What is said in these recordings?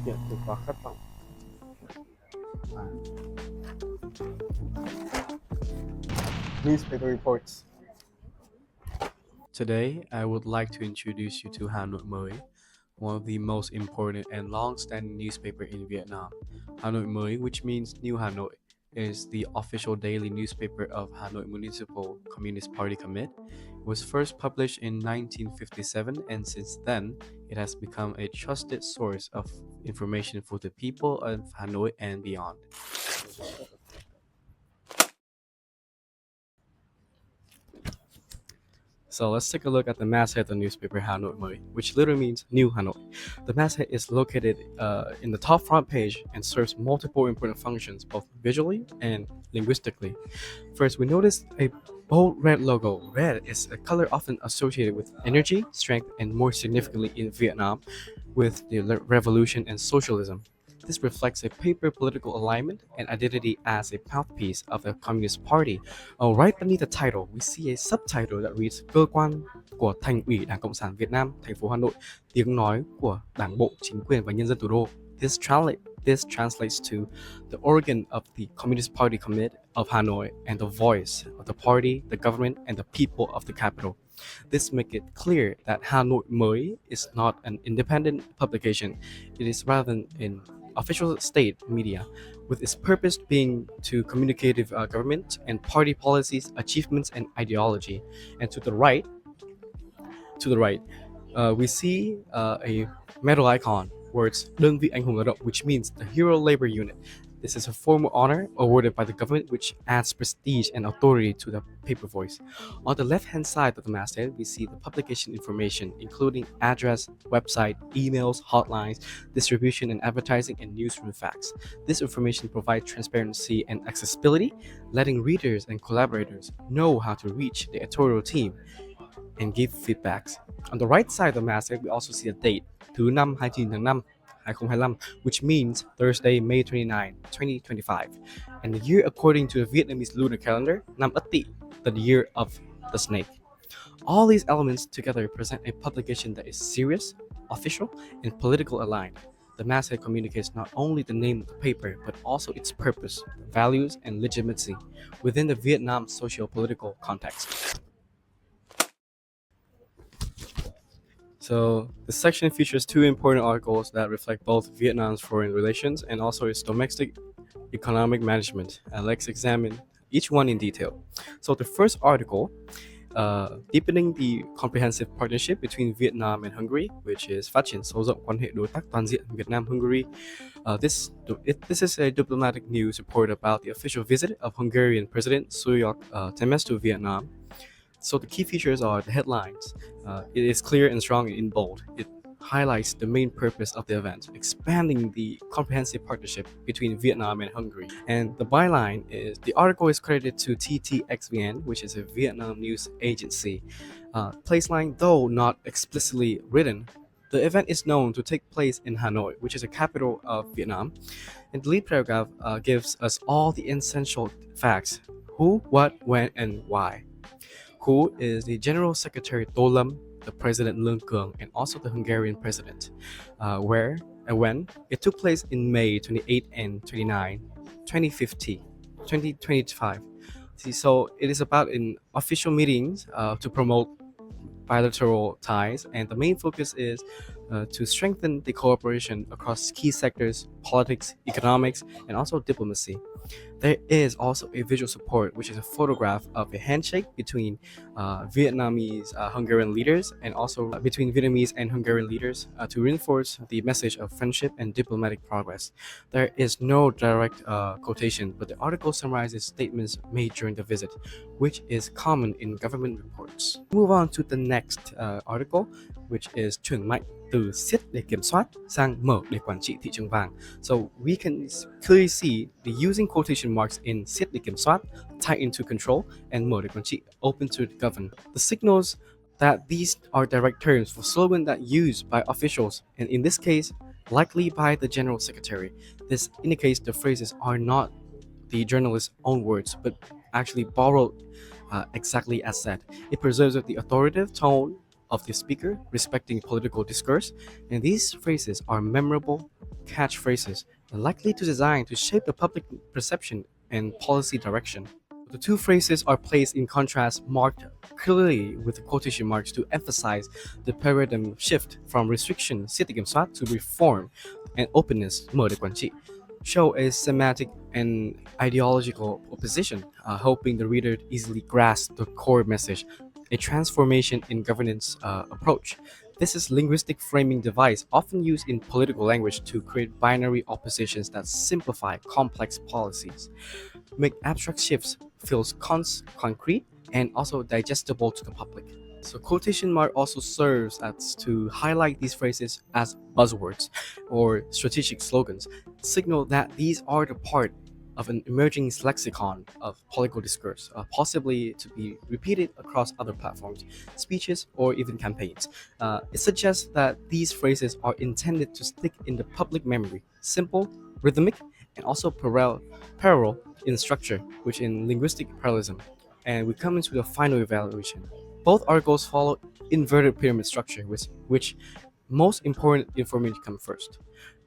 hiện thực và khát vọng. Newspaper reports. Today, I would like to introduce you to Hà Nội Mới, one of the most important and long-standing newspaper in Vietnam. Hà Nội Mới, which means New Hanoi, is the official daily newspaper of Hanoi Municipal Communist Party Commit. It was first published in 1957, and since then, it has become a trusted source of information for the people of Hanoi and beyond. So let's take a look at the masthead of the newspaper Hanoi Mới, which literally means New Hanoi. The masthead is located in the top front page and serves multiple important functions, both visually and linguistically. First, we notice a bold red logo. Red is a color often associated with energy, strength, and more significantly in Vietnam, with the revolution and socialism. This reflects a paper political alignment and identity as a mouthpiece of the Communist Party. Right beneath the title, we see a subtitle that reads Cơ quan của Thành ủy Đảng Cộng sản Việt Nam, thành phố Hà Nội, tiếng nói của Đảng bộ, chính quyền và nhân dân thủ đô. This translates to the organ of the Communist Party Commit of Hanoi and the voice of the party, the government, and the people of the capital. This makes it clear that Hanoi Mới is not an independent publication. It is rather an official state media, with its purpose being to communicate with government and party policies, achievements, and ideology. And to the right, we see a medal icon, words Đơn vị anh hùng lao động, which means the Hero Labor Unit. This is a formal honor awarded by the government, which adds prestige and authority to the paper voice. On the left-hand side of the masthead, we see the publication information, including address, website, emails, hotlines, distribution and advertising, and newsroom facts. This information provides transparency and accessibility, letting readers and collaborators know how to reach the editorial team and give feedbacks. On the right side of the masthead, we also see a date, thứ năm 29 tháng 5, 2025, which means Thursday, May 29, 2025. And the year according to the Vietnamese lunar calendar, Năm Ất Tỵ, the year of the snake. All these elements together present a publication that is serious, official, and politically aligned. The masthead communicates not only the name of the paper, but also its purpose, values, and legitimacy within the Vietnam socio-political context. So this section features two important articles that reflect both Vietnam's foreign relations and also its domestic economic management. And let's examine each one in detail. So the first article, deepening the comprehensive partnership between Vietnam and Hungary, which is phát triển sâu rộng quan hệ đối tác toàn diện Việt Nam Hungary. This is a diplomatic news report about the official visit of Hungarian President Suyok Temes to Vietnam. So the key features are the headlines. It is clear and strong in bold. It highlights the main purpose of the event, expanding the comprehensive partnership between Vietnam and Hungary. And the byline is, the article is credited to TTXVN, which is a Vietnam news agency. Placeline, though not explicitly written, the event is known to take place in Hanoi, which is the capital of Vietnam. And the lead paragraph gives us all the essential facts: who, what, when, and why. Who is the General Secretary To Lam, the President Lương Cường, and also the Hungarian President. Where and when? It took place in May 28 and 29, 2025. So it is about in official meetings to promote bilateral ties, and the main focus is to strengthen the cooperation across key sectors, politics, economics, and also diplomacy. There is also a visual support, which is a photograph of a handshake between Vietnamese Hungarian leaders, and also between Vietnamese and Hungarian leaders to reinforce the message of friendship and diplomatic progress. There is no direct quotation, but the article summarizes statements made during the visit, which is common in government reports. Move on to the next article, which is chuyển mạnh từ siết để kiểm soát sang mở để quản trị thị trường vàng. So we can clearly see the using quotation marks in siết để kiểm soát, tighten to control, and mở để quản trị, open to govern. The signals that these are direct terms for slogan that used by officials, and in this case, likely by the General Secretary. This indicates the phrases are not the journalist's own words, but actually borrowed exactly as said. It preserves the authoritative tone of the speaker, respecting political discourse, and these phrases are memorable, catchphrases likely to design to shape the public perception and policy direction. The two phrases are placed in contrast, marked clearly with quotation marks to emphasize the paradigm shift from restriction siết kiểm soát to reform and openness mở để quản trị, show a semantic and ideological opposition, helping the reader easily grasp the core message, a transformation in governance approach. This is linguistic framing device often used in political language to create binary oppositions that simplify complex policies, make abstract shifts feels concrete and also digestible to the public. So quotation mark also serves as to highlight these phrases as buzzwords or strategic slogans, signal that these are the part of an emerging lexicon of political discourse, possibly to be repeated across other platforms, speeches, or even campaigns. It suggests that these phrases are intended to stick in the public memory, simple, rhythmic, and also parallel in structure, which in linguistic parallelism. And we come into the final evaluation. Both articles follow inverted pyramid structure, which most important information come first.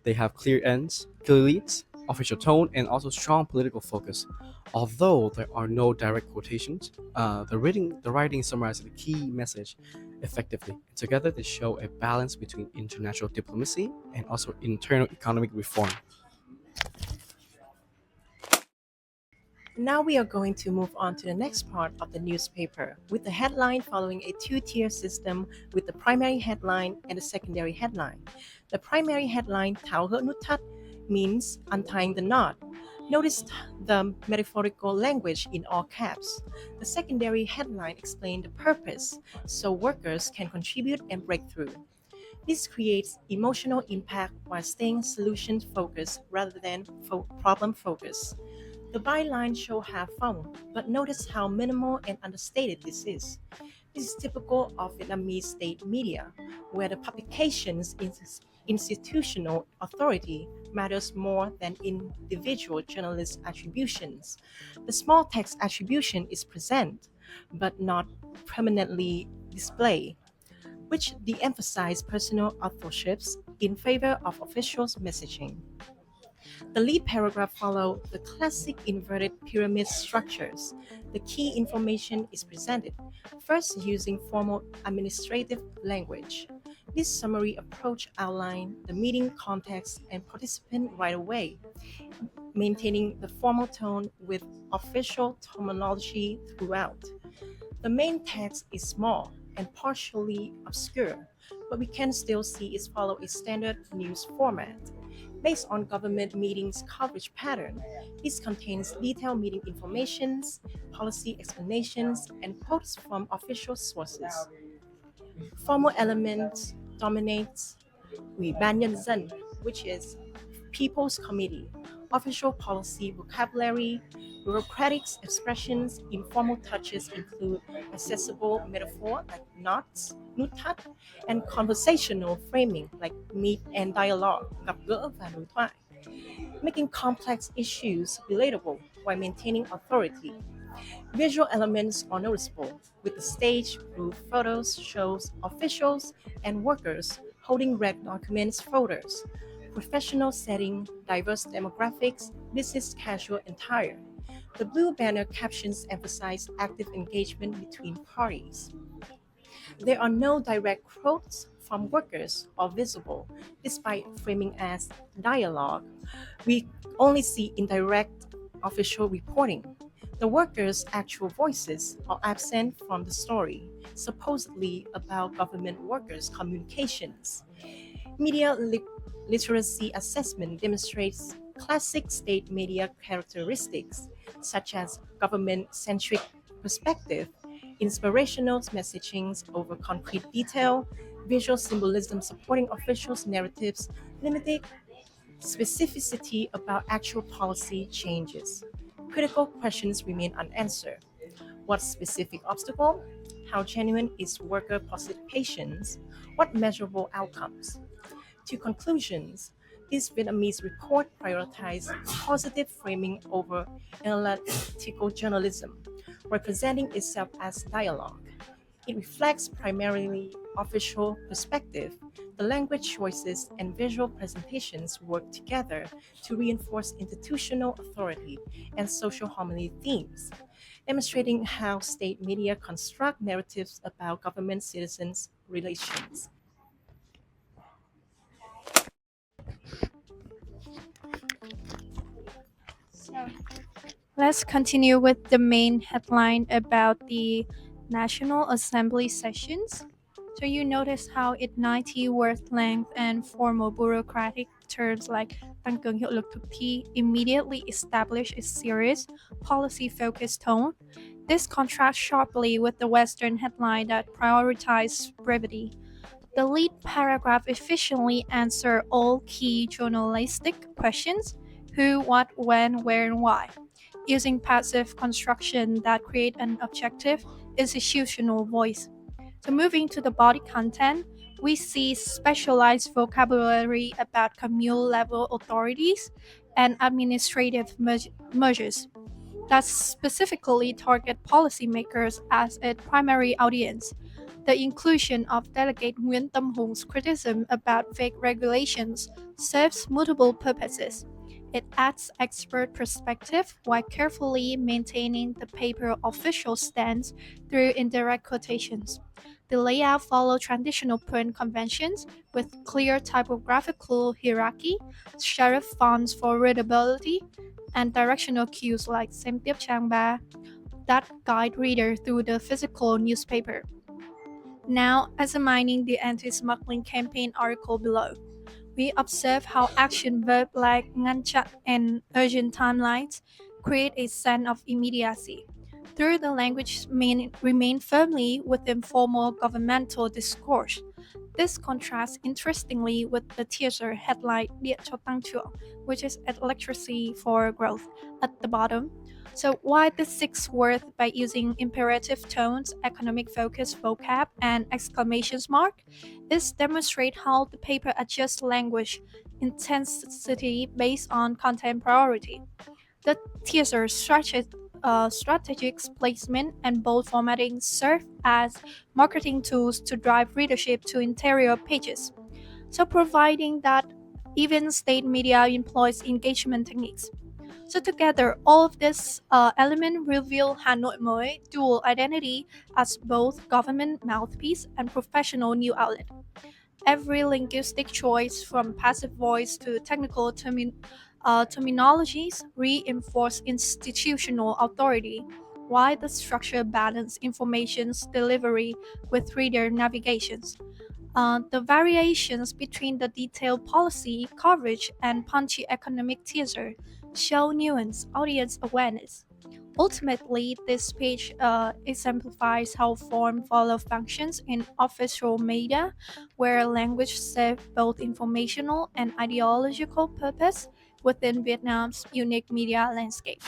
They have clear ends, clear leads, official tone, and also strong political focus. Although there are no direct quotations, the writing summarizes the key message effectively. Together, they show a balance between international diplomacy and also internal economic reform. Now we are going to move on to the next part of the newspaper, with the headline following a two-tier system with the primary headline and the secondary headline. The primary headline, Tháo gỡ nút thắt, means untying the knot. Notice the metaphorical language in all caps. The secondary headline explains the purpose, so workers can contribute and break through. This creates emotional impact while staying solution-focused rather than problem-focused. The byline show have fun, but notice how minimal and understated this is. This is typical of Vietnamese state media, where the publication's institutional authority matters more than individual journalist attributions. The small text attribution is present, but not permanently displayed, which de-emphasize personal authorships in favor of officials' messaging. The lead paragraph follows the classic inverted pyramid structures. The key information is presented, first using formal administrative language. This summary approach outlines the meeting context and participant right away, maintaining the formal tone with official terminology throughout. The main text is small and partially obscure, but we can still see it follow a standard news format. Based on government meetings coverage pattern, this contains detailed meeting informations, policy explanations, and quotes from official sources. Formal elements dominates Ủy ban Nhân dân, which is People's Committee, official policy vocabulary, bureaucratic expressions, informal touches include accessible metaphor like knots, nút thắt, and conversational framing like meet and dialogue, gặp gỡ và đối thoại, making complex issues relatable while maintaining authority. Visual elements are noticeable, with the stage, group photos shows officials and workers holding red documents folders, professional setting, diverse demographics, business casual attire. The blue banner captions emphasize active engagement between parties. There are no direct quotes from workers or visible, despite framing as dialogue. We only see indirect official reporting. The workers' actual voices are absent from the story, supposedly about government workers' communications. Media literacy assessment demonstrates classic state media characteristics, such as government-centric perspective, inspirational messaging over concrete detail, visual symbolism supporting officials' narratives, limited specificity about actual policy changes. Critical questions remain unanswered. What specific obstacle? How genuine is worker participation? What measurable outcomes? To conclusions, this Vietnamese report prioritized positive framing over analytical journalism, representing itself as dialogue. It reflects primarily official perspective. The language choices and visual presentations work together to reinforce institutional authority and social harmony themes, demonstrating how state media construct narratives about government citizens relations. So let's continue with the main headline about the National Assembly sessions. So you notice how it 90 word length and formal bureaucratic terms like tăng cường hiệu lực thực thi immediately establish a serious policy-focused tone. This contrasts sharply with the Western headline that prioritizes brevity. The lead paragraph efficiently answers all key journalistic questions: who, what, when, where, and why, using passive construction that create an objective institutional voice. So moving to the body content, we see specialized vocabulary about commune-level authorities and administrative measures that specifically target policymakers as a primary audience. The inclusion of Delegate Nguyễn Tâm Hung's criticism about vague regulations serves multiple purposes. It adds expert perspective while carefully maintaining the paper official stance through indirect quotations. The layout follows traditional print conventions with clear typographical hierarchy, serif fonts for readability, and directional cues like xem tiếp trang 3 that guide reader through the physical newspaper. Now, examining the anti-smuggling campaign article below, we observe how action verbs like ngăn chặn and urgent timelines create a sense of immediacy. Through the language remain firmly within formal governmental discourse. This contrasts interestingly with the teaser headline Điện cho tăng trưởng, which is electricity for growth, at the bottom. So why the sixth word by using imperative tones, economic focus vocab, and exclamations mark? This demonstrates how the paper adjusts language intensity based on content priority. The teaser strategic placement and bold formatting serve as marketing tools to drive readership to interior pages. So providing that even state media employs engagement techniques. So together, all of this element reveal Hà Nội mới dual identity as both government mouthpiece and professional news outlet. Every linguistic choice, from passive voice to technical terminologies, reinforce institutional authority, while the structure balance information's delivery with reader navigations. The variations between the detailed policy coverage and punchy economic teaser show nuance audience awareness. Ultimately, this page exemplifies how form follows functions in official media, where language serves both informational and ideological purpose within Vietnam's unique media landscape.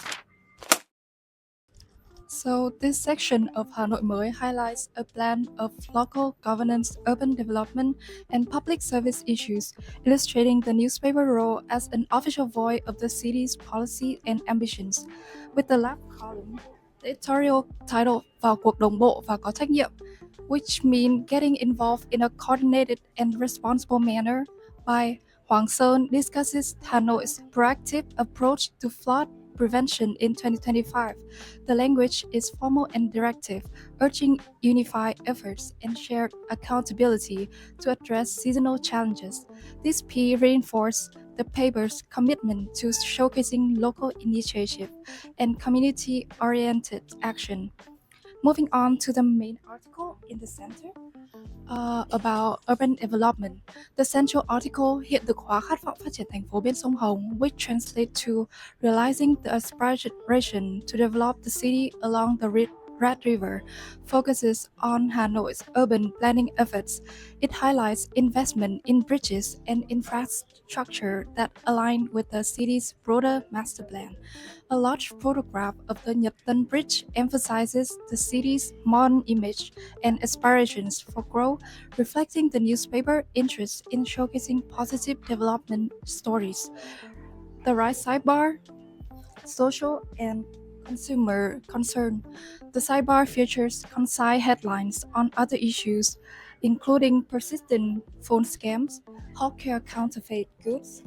So this section of Hà Nội mới highlights a blend of local governance, urban development, and public service issues, illustrating the newspaper role as an official voice of the city's policy and ambitions. With the left column, the editorial titled Vào cuộc đồng bộ và có trách nhiệm, which mean getting involved in a coordinated and responsible manner, by Hoàng Sơn discusses Hanoi's proactive approach to flood prevention in 2025. The language is formal and directive, urging unified efforts and shared accountability to address seasonal challenges. This P reinforces the paper's commitment to showcasing local initiative and community-oriented action. Moving on to the main article in the center, about urban development. The central article hiện thực hóa khát vọng phát triển thành phố bên sông Hồng, which translates to realizing the aspiration to develop the city along the Red River, focuses on Hanoi's urban planning efforts. It highlights investment in bridges and infrastructure that align with the city's broader master plan. A large photograph of the Nhật Tân Bridge emphasizes the city's modern image and aspirations for growth, reflecting the newspaper interest in showcasing positive development stories. The right sidebar, social and consumer concern. The sidebar features concise headlines on other issues, including persistent phone scams, healthcare counterfeit goods,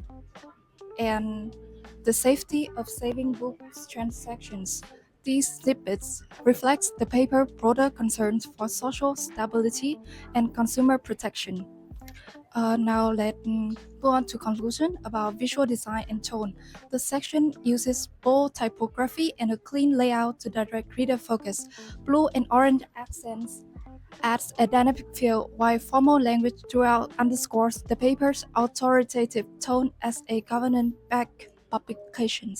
and the safety of saving books transactions. These snippets reflect the paper's broader concerns for social stability and consumer protection. Now let's go on to conclusion about visual design and tone. The section uses bold typography and a clean layout to direct reader focus. Blue and orange accents adds a dynamic feel, while formal language throughout underscores the paper's authoritative tone as a government-backed publication.